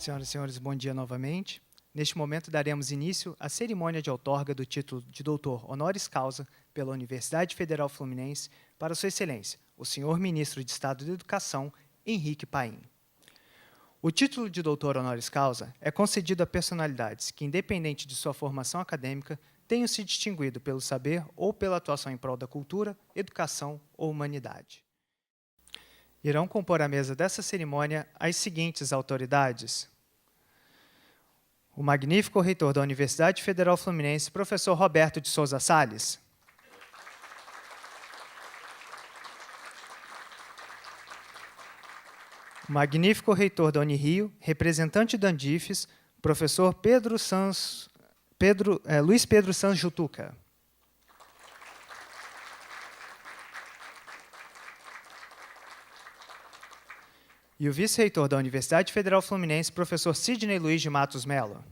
Senhoras e senhores, bom dia novamente. Neste momento, daremos início à cerimônia de outorga do título de doutor honoris causa pela Universidade Federal Fluminense para Sua Excelência, o senhor Ministro de Estado da Educação, Henrique Paim. O título de doutor honoris causa é concedido a personalidades que, independente de sua formação acadêmica, tenham se distinguido pelo saber ou pela atuação em prol da cultura, educação ou humanidade. Irão compor a mesa dessa cerimônia as seguintes autoridades: o magnífico reitor da Universidade Federal Fluminense, professor Roberto de Souza Salles. O magnífico reitor da Unirio, representante da Andifes, professor Luiz Pedro Sanz Jutuca. E o vice-reitor da Universidade Federal Fluminense, professor Sidney Luiz de Matos Melo.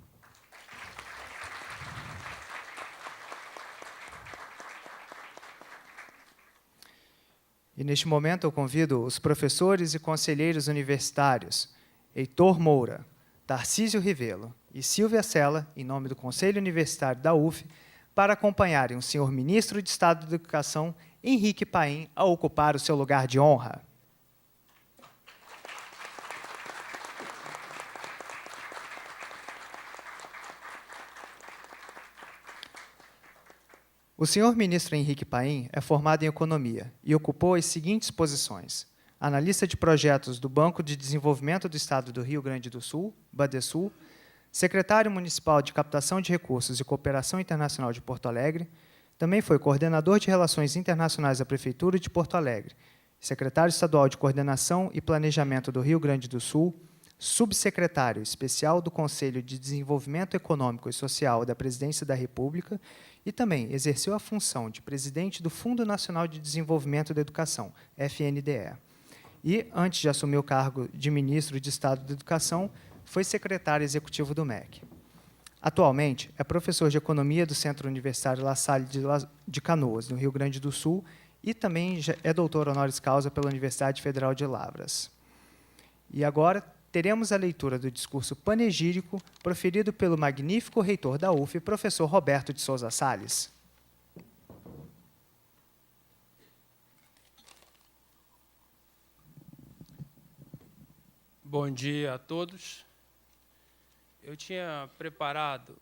E neste momento eu convido os professores e conselheiros universitários Heitor Moura, Tarcísio Rivelo e Silvia Sela, em nome do Conselho Universitário da UF, para acompanharem o senhor Ministro de Estado da Educação, Henrique Paim, a ocupar o seu lugar de honra. O senhor ministro Henrique Paim é formado em Economia e ocupou as seguintes posições: analista de projetos do Banco de Desenvolvimento do Estado do Rio Grande do Sul, Badesul, secretário municipal de Captação de Recursos e Cooperação Internacional de Porto Alegre, também foi coordenador de Relações Internacionais da Prefeitura de Porto Alegre, secretário estadual de Coordenação e Planejamento do Rio Grande do Sul, subsecretário especial do Conselho de Desenvolvimento Econômico e Social da Presidência da República e também exerceu a função de presidente do Fundo Nacional de Desenvolvimento da Educação, FNDE. E, antes de assumir o cargo de ministro de Estado da Educação, foi secretário executivo do MEC. Atualmente, é professor de Economia do Centro Universitário La Salle de Canoas, no Rio Grande do Sul, e também é doutor honoris causa pela Universidade Federal de Lavras. E agora teremos a leitura do discurso panegírico proferido pelo magnífico reitor da UF, professor Roberto de Souza Salles. Bom dia a todos. Eu tinha preparado,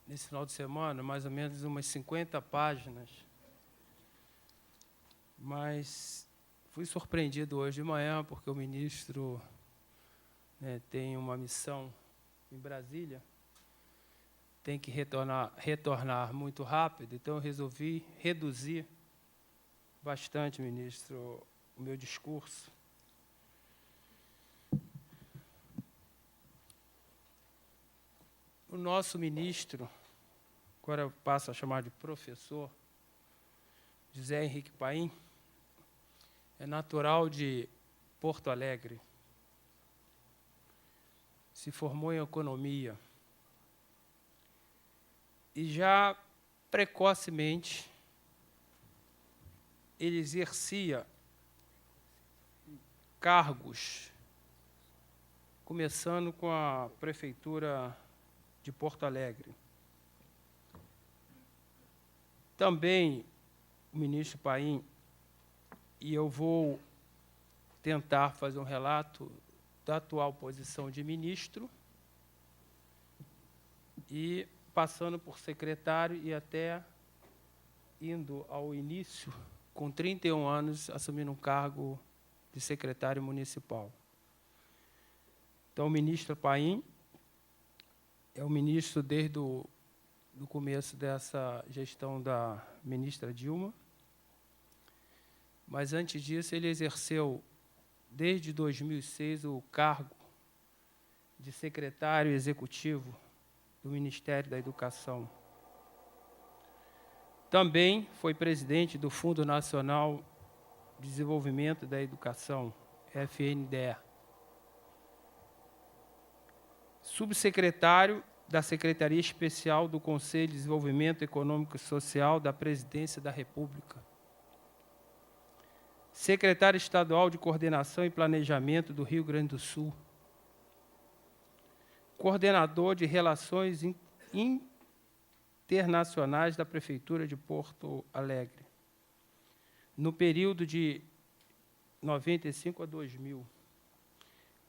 nesse final de semana, mais ou menos umas 50 páginas, mas fui surpreendido hoje de manhã, porque o ministro tem uma missão em Brasília, tem que retornar muito rápido, então eu resolvi reduzir bastante, ministro, o meu discurso. O nosso ministro, agora eu passo a chamar de professor, José Henrique Paim, é natural de Porto Alegre. Se formou em economia e já precocemente ele exercia cargos, começando com a prefeitura de Porto Alegre. Também o ministro Paim, e eu vou tentar fazer um relato da atual posição de ministro, e passando por secretário e até indo ao início, com 31 anos, assumindo um cargo de secretário municipal. Então, o ministro Paim é o ministro desde o começo dessa gestão da ministra Dilma, mas, antes disso, ele exerceu, desde 2006, o cargo de secretário executivo do Ministério da Educação. Também foi presidente do Fundo Nacional de Desenvolvimento da Educação, FNDE. Subsecretário da Secretaria Especial do Conselho de Desenvolvimento Econômico e Social da Presidência da República. Secretário Estadual de Coordenação e Planejamento do Rio Grande do Sul. coordenador de Relações Internacionais da Prefeitura de Porto Alegre, no período de 95 a 2000.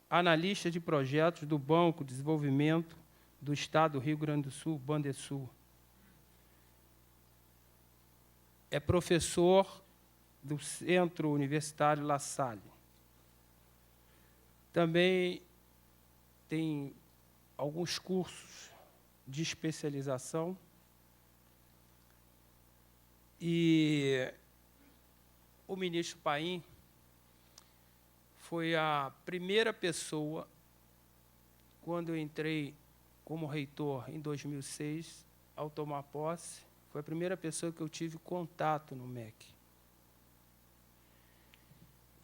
Analista de projetos do Banco de Desenvolvimento do Estado do Rio Grande do Sul, Bandesul. É professor do Centro Universitário La Salle. Também tem alguns cursos de especialização e o ministro Paim foi a primeira pessoa, quando eu entrei como reitor em 2006, ao tomar posse, foi a primeira pessoa que eu tive contato no MEC.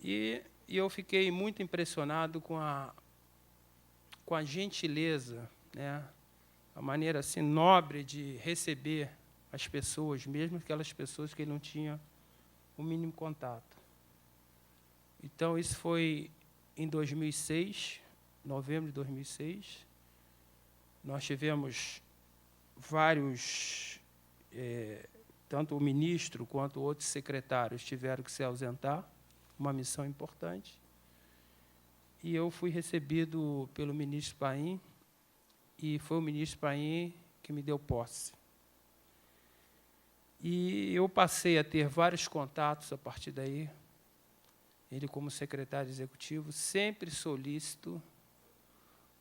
E eu fiquei muito impressionado com a gentileza, né, a maneira assim, nobre de receber as pessoas, mesmo aquelas pessoas que ele não tinha o mínimo contato. Então, isso foi em 2006, novembro de 2006. Nós tivemos vários, tanto o ministro quanto outros secretários tiveram que se ausentar, uma missão importante. E eu fui recebido pelo ministro Paim, e foi o ministro Paim que me deu posse. E eu passei a ter vários contatos a partir daí. Ele, como secretário executivo, sempre solícito,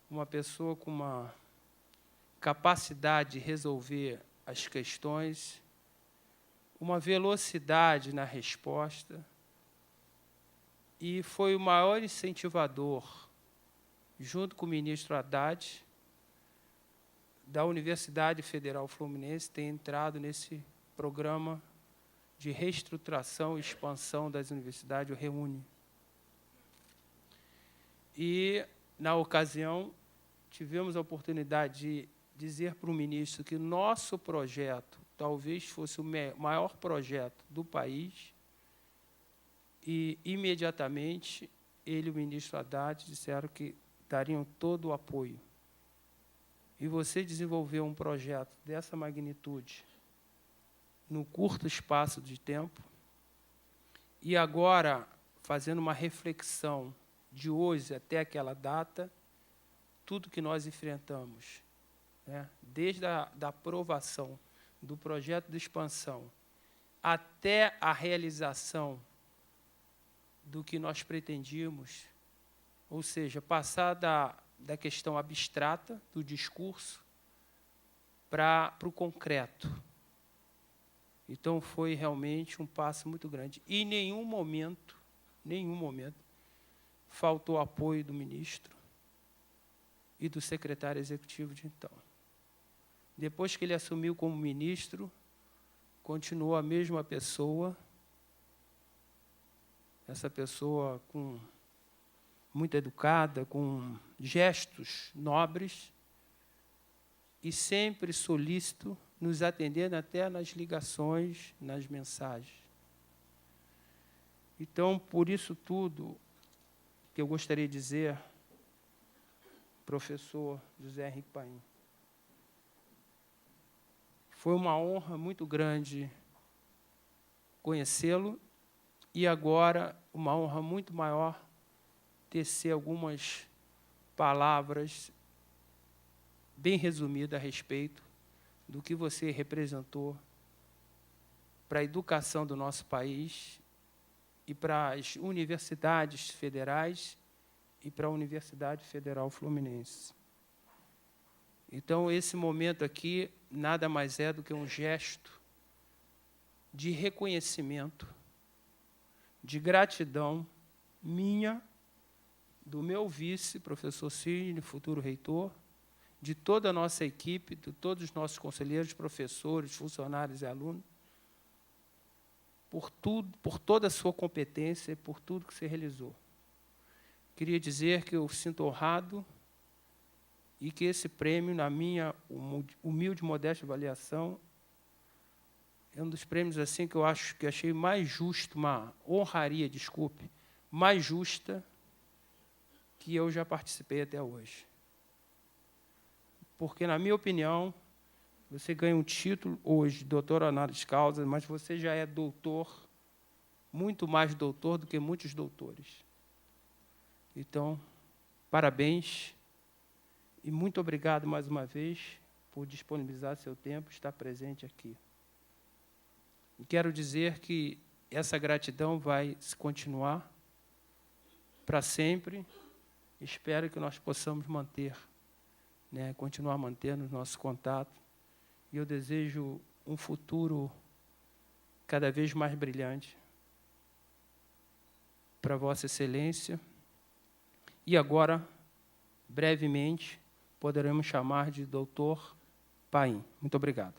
uma pessoa com uma capacidade de resolver as questões, uma velocidade na resposta, e foi o maior incentivador, junto com o ministro Haddad, da Universidade Federal Fluminense, ter entrado nesse programa de reestruturação e expansão das universidades, o REUNE. E, na ocasião, tivemos a oportunidade de dizer para o ministro que nosso projeto talvez fosse o maior projeto do país, e, imediatamente, ele e o ministro Haddad disseram que dariam todo o apoio. E você desenvolver um projeto dessa magnitude, num curto espaço de tempo, e agora, fazendo uma reflexão de hoje até aquela data, tudo que nós enfrentamos, né, desde a aprovação do projeto de expansão até a realização do que nós pretendíamos, ou seja, passar da questão abstrata, do discurso, para o concreto. Então, foi realmente um passo muito grande. E, em nenhum momento, faltou apoio do ministro e do secretário executivo de então. Depois que ele assumiu como ministro, continuou a mesma pessoa, essa pessoa muito educada, com gestos nobres, e sempre solícito, nos atendendo até nas ligações, nas mensagens. Então, por isso tudo que eu gostaria de dizer, professor José Henrique Paim, foi uma honra muito grande conhecê-lo, e agora uma honra muito maior tecer algumas palavras bem resumidas a respeito do que você representou para a educação do nosso país e para as universidades federais e para a Universidade Federal Fluminense. Então, esse momento aqui nada mais é do que um gesto de reconhecimento, de gratidão minha, do meu vice, professor Sidney, futuro reitor, de toda a nossa equipe, de todos os nossos conselheiros, professores, funcionários e alunos, por tudo, por toda a sua competência e por tudo que você realizou. Queria dizer que eu sinto honrado e que esse prêmio, na minha humilde e modesta avaliação, é um dos prêmios assim que eu achei mais justo, uma honraria, desculpe, mais justa que eu já participei até hoje. porque, na minha opinião, você ganha um título hoje, doutor honoris causa, mas você já é doutor, muito mais doutor do que muitos doutores. Então, parabéns e muito obrigado mais uma vez por disponibilizar seu tempo e estar presente aqui. E quero dizer que essa gratidão vai se continuar para sempre. Espero que nós possamos manter, continuar mantendo o nosso contato. E eu desejo um futuro cada vez mais brilhante para Vossa Excelência. E agora, brevemente, poderemos chamar de Doutor Paim. Muito obrigado.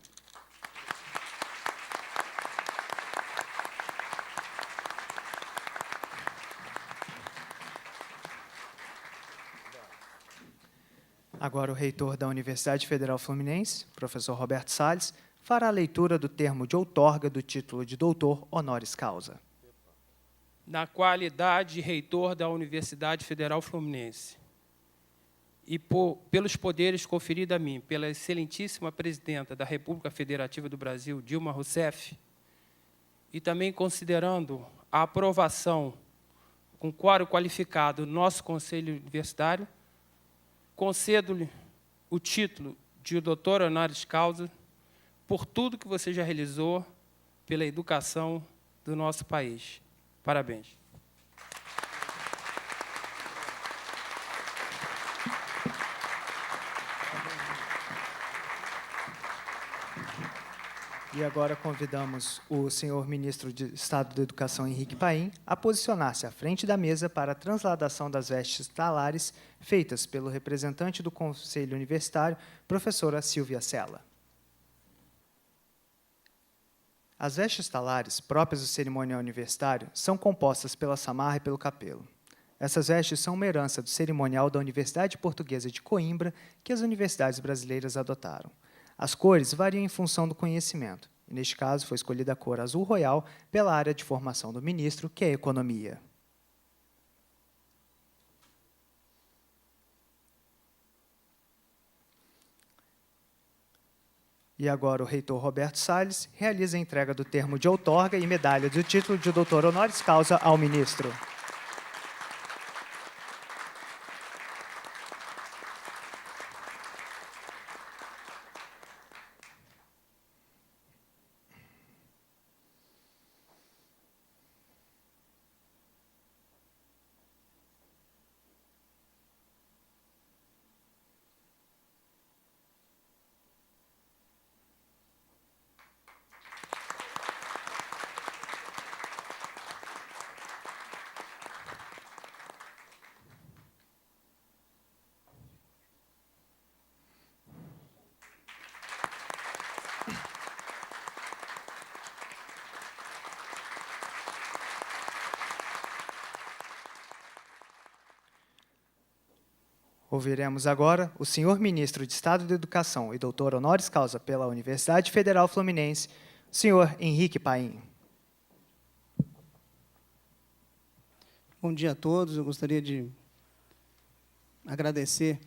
Agora o reitor da Universidade Federal Fluminense, professor Roberto Salles, fará a leitura do termo de outorga do título de doutor honoris causa. Na qualidade de reitor da Universidade Federal Fluminense e pelos poderes conferidos a mim pela excelentíssima presidenta da República Federativa do Brasil, Dilma Rousseff, e também considerando a aprovação com quórum qualificado do nosso Conselho Universitário, concedo-lhe o título de doutor honoris causa por tudo que você já realizou pela educação do nosso país. Parabéns. E agora convidamos o senhor ministro de Estado da Educação, Henrique Paim, a posicionar-se à frente da mesa para a transladação das vestes talares feitas pelo representante do Conselho Universitário, professora Silvia Sela. As vestes talares, próprias do cerimonial universitário, são compostas pela samarra e pelo capelo. Essas vestes são uma herança do cerimonial da Universidade Portuguesa de Coimbra, que as universidades brasileiras adotaram. As cores variam em função do conhecimento, e neste caso foi escolhida a cor azul royal pela área de formação do ministro, que é a economia. E agora o reitor Roberto Salles realiza a entrega do termo de outorga e medalha do título de doutor honoris causa ao ministro. Ouviremos agora o senhor ministro de Estado da Educação e doutor honoris causa pela Universidade Federal Fluminense, o senhor Henrique Paim. Bom dia a todos. Eu gostaria de agradecer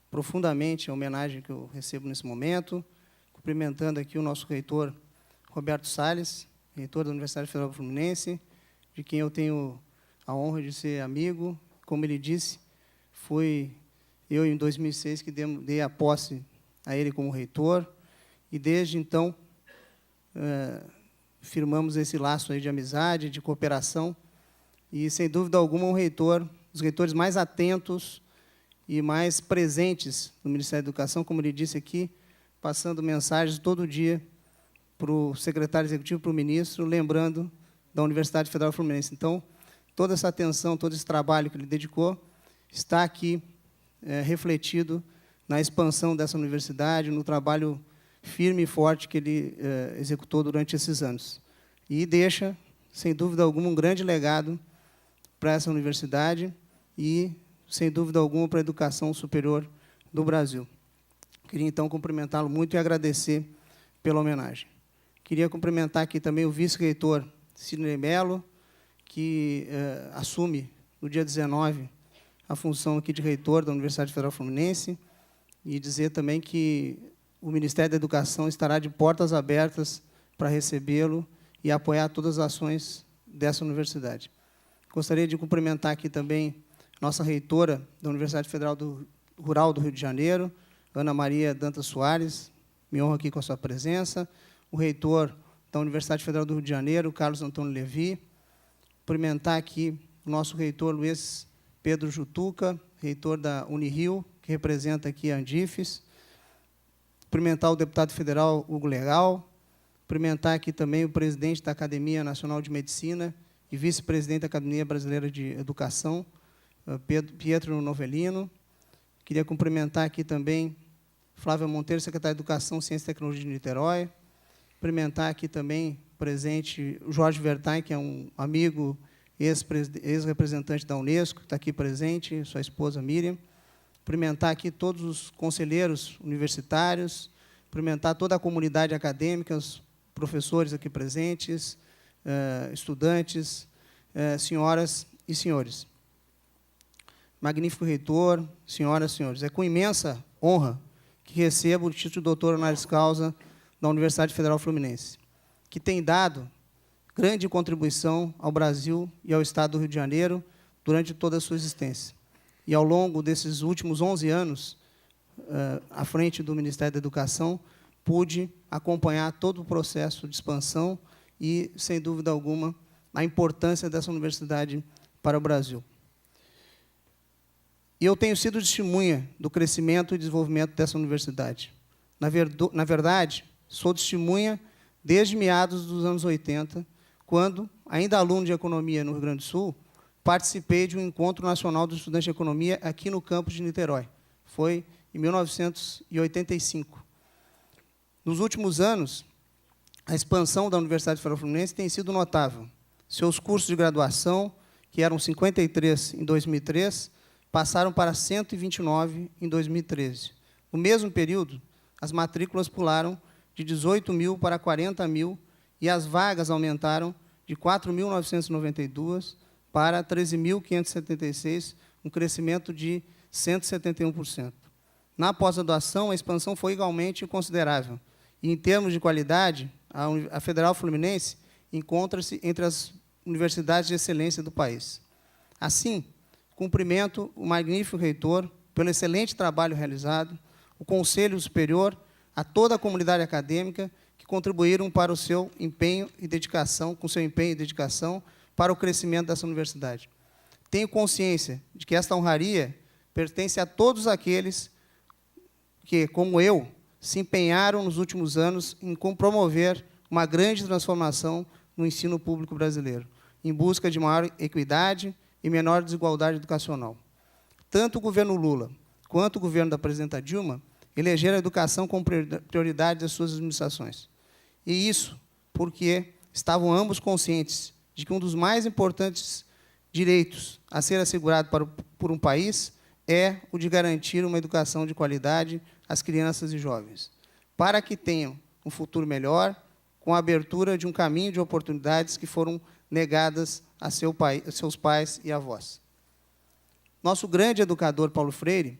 profundamente a homenagem que eu recebo nesse momento, cumprimentando aqui o nosso reitor Roberto Salles, reitor da Universidade Federal Fluminense, de quem eu tenho a honra de ser amigo. Como ele disse, foi eu, em 2006, que dei a posse a ele como reitor, e desde então firmamos esse laço aí de amizade, de cooperação, e, sem dúvida alguma, um reitor, os reitores mais atentos e mais presentes no Ministério da Educação, como ele disse aqui, passando mensagens todo dia para o secretário executivo, para o ministro, lembrando da Universidade Federal Fluminense. Então, toda essa atenção, todo esse trabalho que ele dedicou, está aqui refletido na expansão dessa universidade, no trabalho firme e forte que ele executou durante esses anos. E deixa, sem dúvida alguma, um grande legado para essa universidade e, sem dúvida alguma, para a educação superior do Brasil. Queria, então, cumprimentá-lo muito e agradecer pela homenagem. Queria cumprimentar aqui também o vice-reitor Sidney Mello, que assume, no dia 19, a função aqui de reitor da Universidade Federal Fluminense. e dizer também que o Ministério da Educação estará de portas abertas para recebê-lo e apoiar todas as ações dessa universidade. Gostaria de cumprimentar aqui também nossa reitora da Universidade Federal Rural do Rio de Janeiro, Ana Maria Dantas Soares, me honro aqui com a sua presença, o reitor da Universidade Federal do Rio de Janeiro, Carlos Antônio Levi, cumprimentar aqui o nosso reitor Luiz Pedro Jutuca, reitor da Unirio, que representa aqui a Andifes, cumprimentar o deputado federal Hugo Legal, cumprimentar aqui também o presidente da Academia Nacional de Medicina e vice-presidente da Academia Brasileira de Educação, Pietro Novellino. Queria cumprimentar aqui também Flávia Monteiro, secretária de Educação, Ciência e Tecnologia de Niterói. Cumprimentar aqui também o presente Jorge Vertain, que é um amigo, ex-representante da Unesco, que está aqui presente, sua esposa Miriam. Cumprimentar aqui todos os conselheiros universitários, cumprimentar toda a comunidade acadêmica, os professores aqui presentes, estudantes, senhoras e senhores. Magnífico reitor, senhoras e senhores, é com imensa honra que recebo o título de doutor honoris causa da Universidade Federal Fluminense, que tem dado grande contribuição ao Brasil e ao Estado do Rio de Janeiro durante toda a sua existência. E, ao longo desses últimos 11 anos, à frente do Ministério da Educação, pude acompanhar todo o processo de expansão e, sem dúvida alguma, a importância dessa universidade para o Brasil. E eu tenho sido testemunha do crescimento e desenvolvimento dessa universidade. Na verdade, sou testemunha desde meados dos anos 80, quando, ainda aluno de Economia no Rio Grande do Sul, participei de um Encontro Nacional dos Estudantes de Economia aqui no campus de Niterói. Foi em 1985. Nos últimos anos, a expansão da Universidade Federal Fluminense tem sido notável. Seus cursos de graduação, que eram 53 em 2003, passaram para 129 em 2013. No mesmo período, as matrículas pularam de 18 mil para 40 mil e as vagas aumentaram de 4.992 para 13.576, um crescimento de 171%. Na pós-graduação, a expansão foi igualmente considerável. E, em termos de qualidade, a Federal Fluminense encontra-se entre as universidades de excelência do país. Assim, cumprimento o magnífico reitor pelo excelente trabalho realizado, o Conselho Superior, a toda a comunidade acadêmica que contribuíram para o seu empenho e dedicação, para o crescimento dessa universidade. Tenho consciência de que esta honraria pertence a todos aqueles que, como eu, se empenharam nos últimos anos em promover uma grande transformação no ensino público brasileiro, em busca de maior equidade e menor desigualdade educacional. Tanto o governo Lula quanto o governo da presidenta Dilma elegeram a educação como prioridade das suas administrações. E isso porque estavam ambos conscientes de que um dos mais importantes direitos a ser assegurado por um país é o de garantir uma educação de qualidade às crianças e jovens, para que tenham um futuro melhor, com a abertura de um caminho de oportunidades que foram negadas a seus pais e avós. Nosso grande educador, Paulo Freire,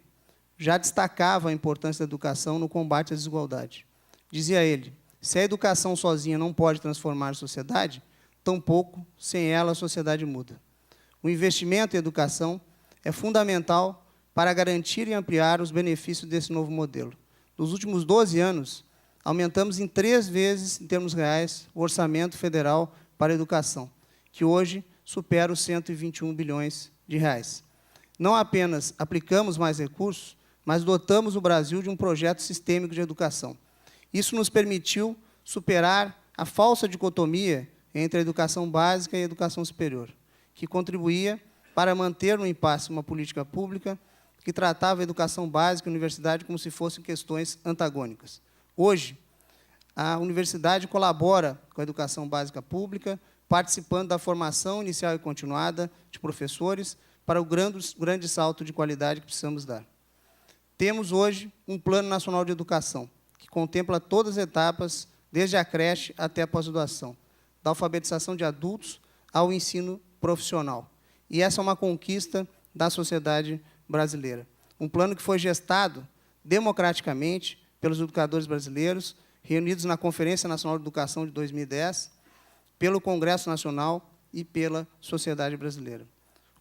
já destacava a importância da educação no combate à desigualdade. Dizia ele, se a educação sozinha não pode transformar a sociedade, tampouco, sem ela, a sociedade muda. O investimento em educação é fundamental para garantir e ampliar os benefícios desse novo modelo. Nos últimos 12 anos, aumentamos em 3 vezes, em termos reais, o orçamento federal para a educação, que hoje supera os 121 bilhões de reais. Não apenas aplicamos mais recursos, mas dotamos o Brasil de um projeto sistêmico de educação. Isso nos permitiu superar a falsa dicotomia entre a educação básica e a educação superior, que contribuía para manter no impasse uma política pública que tratava a educação básica e a universidade como se fossem questões antagônicas. Hoje, a universidade colabora com a educação básica pública, participando da formação inicial e continuada de professores para o grande salto de qualidade que precisamos dar. Temos hoje um Plano Nacional de Educação, que contempla todas as etapas, desde a creche até a pós-graduação, da alfabetização de adultos ao ensino profissional. E essa é uma conquista da sociedade brasileira. Um plano que foi gestado democraticamente pelos educadores brasileiros, reunidos na Conferência Nacional de Educação de 2010, pelo Congresso Nacional e pela sociedade brasileira.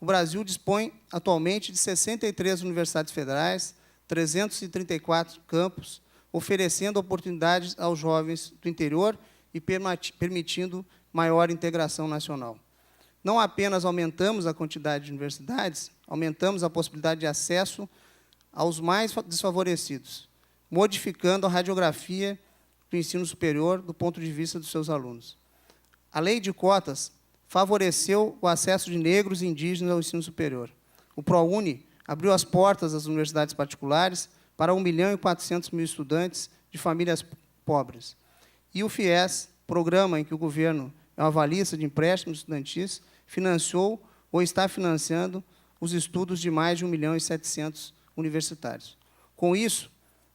O Brasil dispõe atualmente de 63 universidades federais, 334 campos, oferecendo oportunidades aos jovens do interior e permitindo maior integração nacional. Não apenas aumentamos a quantidade de universidades, aumentamos a possibilidade de acesso aos mais desfavorecidos, modificando a radiografia do ensino superior do ponto de vista dos seus alunos. A lei de cotas favoreceu o acesso de negros e indígenas ao ensino superior. O ProUni abriu as portas das universidades particulares para 1.400.000 estudantes de famílias pobres. E o FIES, programa em que o governo é uma avalista de empréstimos estudantis, financiou ou está financiando os estudos de mais de 1.700.000 universitários. Com isso,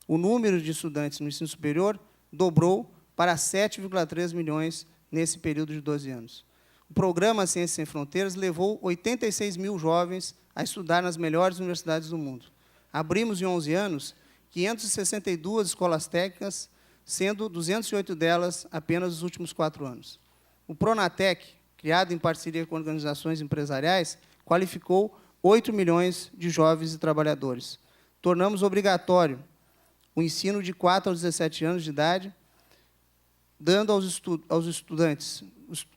o número de estudantes no ensino superior dobrou para 7,3 milhões nesse período de 12 anos. O programa Ciências Sem Fronteiras levou 86.000 jovens a estudar nas melhores universidades do mundo. Abrimos, em 11 anos, 562 escolas técnicas, sendo 208 delas apenas nos últimos 4 anos. O Pronatec, criado em parceria com organizações empresariais, qualificou 8 milhões de jovens e trabalhadores. Tornamos obrigatório o ensino de 4 aos 17 anos de idade, dando aos estudantes,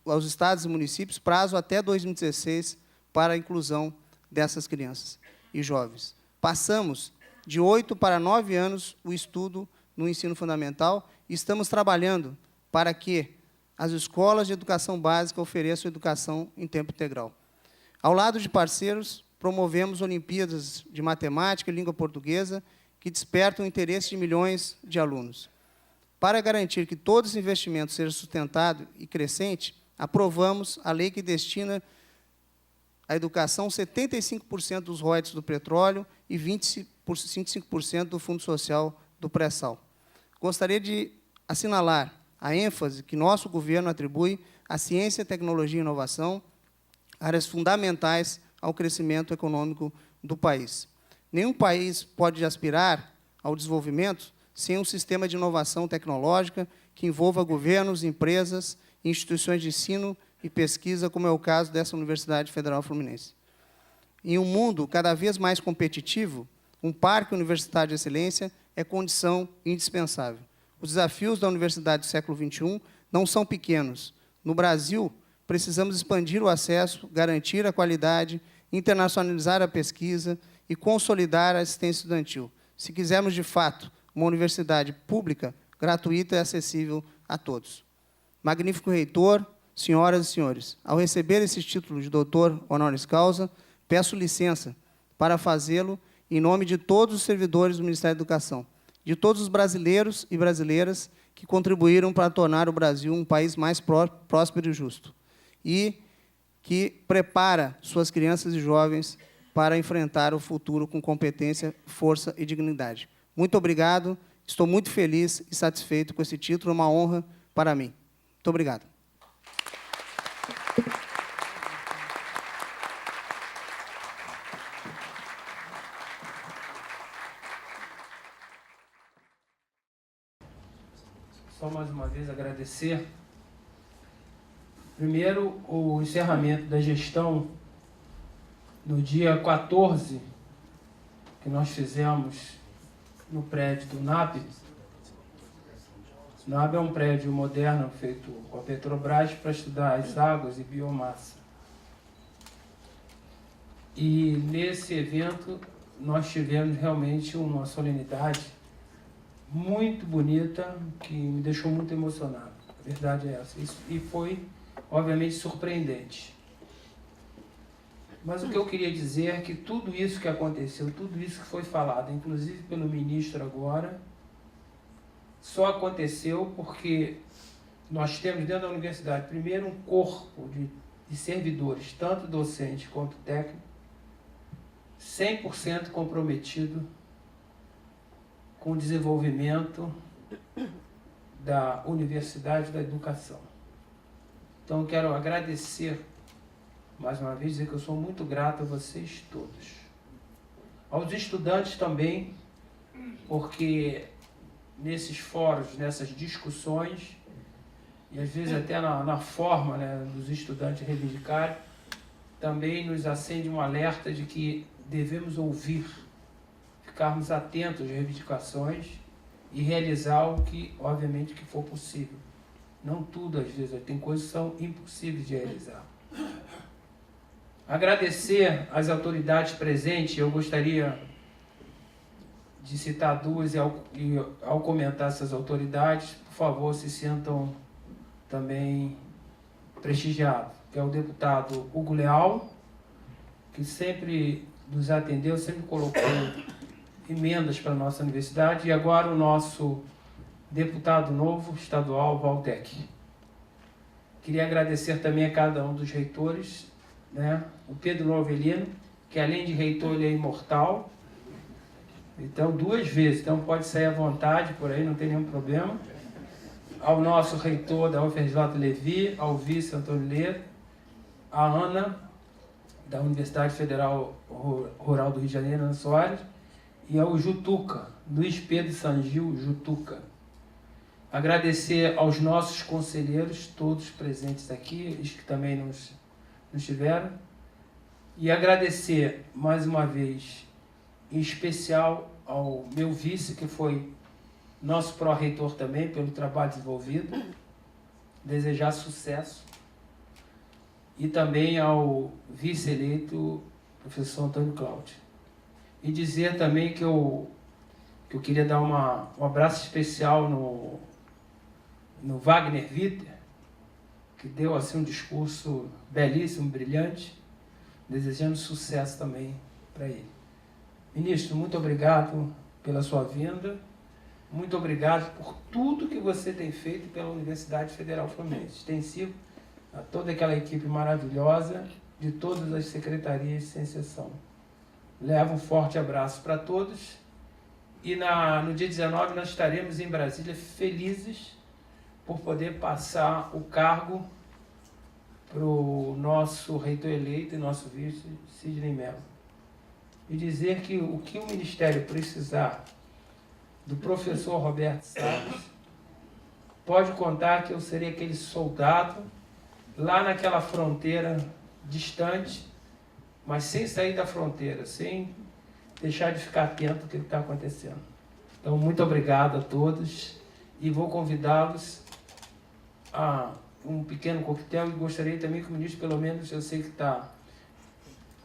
aos estados e municípios, prazo até 2016 para a inclusão dessas crianças e jovens. Passamos de 8 para 9 anos o estudo no ensino fundamental e estamos trabalhando para que as escolas de educação básica ofereçam educação em tempo integral. Ao lado de parceiros, promovemos Olimpíadas de Matemática e Língua Portuguesa, que despertam o interesse de milhões de alunos. Para garantir que todo esse investimento seja sustentado e crescente, aprovamos a lei que destina à educação 75% dos royalties do petróleo e 25% do Fundo Social do pré-sal. Gostaria de assinalar a ênfase que nosso governo atribui à ciência, tecnologia e inovação, áreas fundamentais ao crescimento econômico do país. Nenhum país pode aspirar ao desenvolvimento sem um sistema de inovação tecnológica que envolva governos, empresas, instituições de ensino e pesquisa, como é o caso dessa Universidade Federal Fluminense. Em um mundo cada vez mais competitivo, um parque universitário de excelência é condição indispensável. Os desafios da universidade do século XXI não são pequenos. No Brasil, precisamos expandir o acesso, garantir a qualidade, internacionalizar a pesquisa e consolidar a assistência estudantil. Se quisermos, de fato, uma universidade pública, gratuita e acessível a todos. Magnífico reitor, senhoras e senhores, ao receber esse título de doutor honoris causa, peço licença para fazê-lo em nome de todos os servidores do Ministério da Educação, de todos os brasileiros e brasileiras que contribuíram para tornar o Brasil um país mais próspero e justo, e que prepara suas crianças e jovens para enfrentar o futuro com competência, força e dignidade. Muito obrigado, estou muito feliz e satisfeito com esse título, é uma honra para mim. Muito obrigado. Só mais uma vez agradecer. Primeiro, o encerramento da gestão no dia 14, que nós fizemos no prédio do NAB. O NAB é um prédio moderno feito com a Petrobras para estudar as águas e biomassa. E nesse evento nós tivemos realmente uma solenidade muito bonita, que me deixou muito emocionado. A verdade é essa. E foi, obviamente, surpreendente. Mas o que eu queria dizer é que tudo isso que aconteceu, tudo isso que foi falado, inclusive pelo ministro agora, só aconteceu porque nós temos dentro da universidade, primeiro, um corpo de servidores, tanto docente quanto técnico, 100% comprometido com o desenvolvimento da Universidade da Educação. Então, eu quero agradecer, mais uma vez, dizer que eu sou muito grato a vocês todos. Aos estudantes também, porque nesses fóruns, nessas discussões, e às vezes até na forma, né, dos estudantes reivindicarem, também nos acende um alerta de que devemos ouvir, ficarmos atentos às reivindicações e realizar o que, obviamente, que for possível. Não tudo, às vezes, tem coisas que são impossíveis de realizar. Agradecer às autoridades presentes, eu gostaria de citar duas e ao comentar essas autoridades, por favor, se sintam também prestigiados, que é o deputado Hugo Leal, que sempre nos atendeu, sempre colocou emendas para a nossa universidade, e agora o nosso deputado novo estadual, Valdec. Queria agradecer também a cada um dos reitores, né? O Pedro Novelino, que além de reitor, ele é imortal, então 2 vezes, então pode sair à vontade por aí, não tem nenhum problema. Ao nosso reitor da UFRJ Levi, ao vice Antônio Leira, a Ana, da Universidade Federal Rural do Rio de Janeiro, Ana Soares, e ao Jutuca, Luiz Pedro Sangil Jutuca. Agradecer aos nossos conselheiros, todos presentes aqui, os que também nos tiveram, e agradecer mais uma vez, em especial ao meu vice, que foi nosso pró-reitor também, pelo trabalho desenvolvido, desejar sucesso, e também ao vice-eleito, professor Antônio Cláudio. E dizer também que eu queria dar um abraço especial no Wagner Witter, que deu assim um discurso belíssimo, brilhante, desejando sucesso também para ele. Ministro, muito obrigado pela sua vinda, muito obrigado por tudo que você tem feito pela Universidade Federal Fluminense, extensivo a toda aquela equipe maravilhosa de todas as secretarias, sem exceção. Levo um forte abraço para todos e no dia 19 nós estaremos em Brasília felizes por poder passar o cargo para o nosso reitor eleito e nosso vice, Sidney Mello. E dizer que o que o Ministério precisar do professor Roberto Salles, pode contar que eu serei aquele soldado lá naquela fronteira distante, mas sem sair da fronteira, sem deixar de ficar atento ao que está acontecendo. Então, muito obrigado a todos e vou convidá-los a um pequeno coquetel e gostaria também que o ministro, pelo menos, eu sei que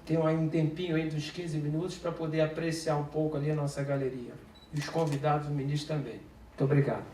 tem aí um tempinho aí dos 15 minutos para poder apreciar um pouco ali a nossa galeria. E os convidados do ministro também. Muito obrigado.